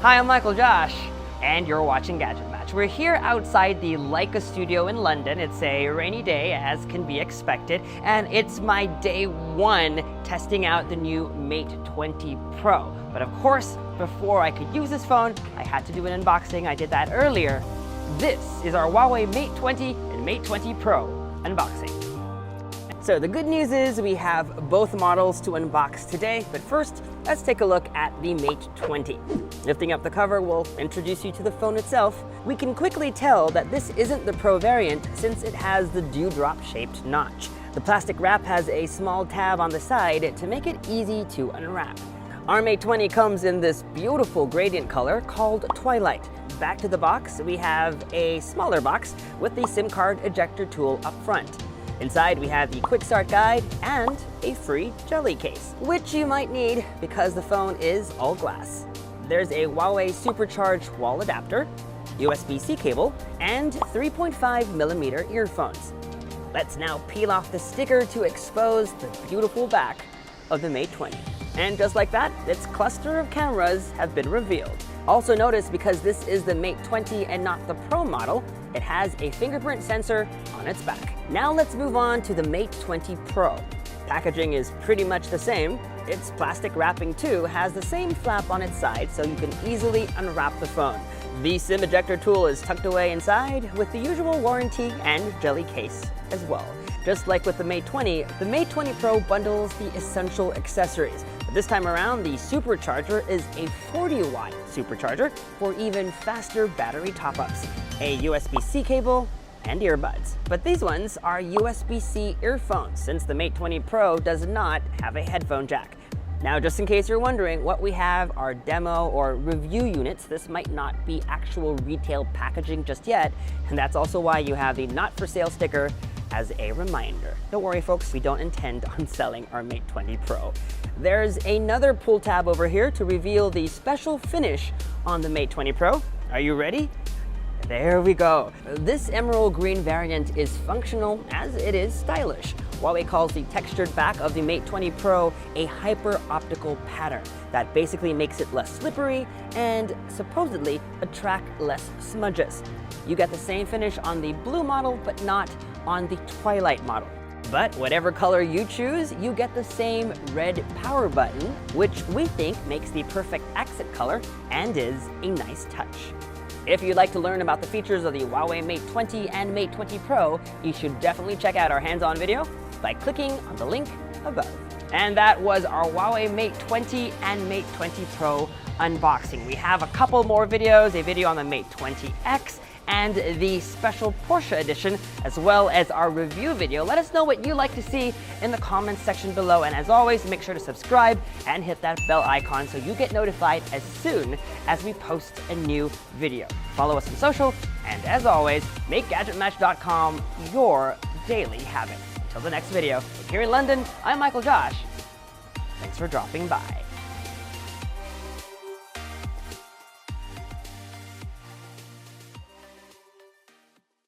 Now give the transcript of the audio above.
Hi, I'm Michael Josh, and you're watching GadgetMatch. We're here outside the Leica studio in London. It's a rainy day, as can be expected, and it's my day one testing out the new Mate 20 Pro. But of course, before I could use this phone, I had to do an unboxing. I did that earlier. This is our Huawei Mate 20 and Mate 20 Pro unboxing. So the good news is we have both models to unbox today, but first, let's take a look at the Mate 20. Lifting up the cover will introduce you to the phone itself. We can quickly tell that this isn't the Pro variant since it has the dewdrop-shaped notch. The plastic wrap has a small tab on the side to make it easy to unwrap. Our Mate 20 comes in this beautiful gradient color called Twilight. Back to the box, we have a smaller box with the SIM card ejector tool up front. Inside, we have the quick start guide and a free jelly case, which you might need because the phone is all glass. There's a Huawei supercharged wall adapter, USB-C cable, and 3.5mm earphones. Let's now peel off the sticker to expose the beautiful back of the Mate 20. And just like that, its cluster of cameras have been revealed. Also notice, because this is the Mate 20 and not the Pro model, it has a fingerprint sensor on its back. Now let's move on to the Mate 20 Pro. Packaging is pretty much the same. Its plastic wrapping too has the same flap on its side, so you can easily unwrap the phone. The SIM ejector tool is tucked away inside with the usual warranty and jelly case as well. Just like with the Mate 20 Pro bundles the essential accessories. But this time around, the supercharger is a 40-watt supercharger for even faster battery top-ups, a USB-C cable, and earbuds. But these ones are USB-C earphones, since the Mate 20 Pro does not have a headphone jack. Now, just in case you're wondering, what we have are demo or review units. This might not be actual retail packaging just yet, and that's also why you have the not for sale sticker as a reminder. Don't worry folks, we don't intend on selling our Mate 20 Pro. There's another pull tab over here to reveal the special finish on the Mate 20 Pro. Are you ready? There we go. This emerald green variant is functional as it is stylish. Huawei calls the textured back of the Mate 20 Pro a hyper-optical pattern that basically makes it less slippery and supposedly attract less smudges. You get the same finish on the blue model, but not on the Twilight model. But whatever color you choose, you get the same red power button, which we think makes the perfect accent color and is a nice touch. If you'd like to learn about the features of the Huawei Mate 20 and Mate 20 Pro, you should definitely check out our hands-on video by clicking on the link above. And that was our Huawei Mate 20 and Mate 20 Pro unboxing. We have a couple more videos, a video on the Mate 20X and the special Porsche edition, as well as our review video. Let us know what you like to see in the comments section below. And as always, make sure to subscribe and hit that bell icon so you get notified as soon as we post a new video. Follow us on social, and as always, make GadgetMatch.com your daily habit. Until the next video, here in London, I'm Michael Josh. Thanks for dropping by.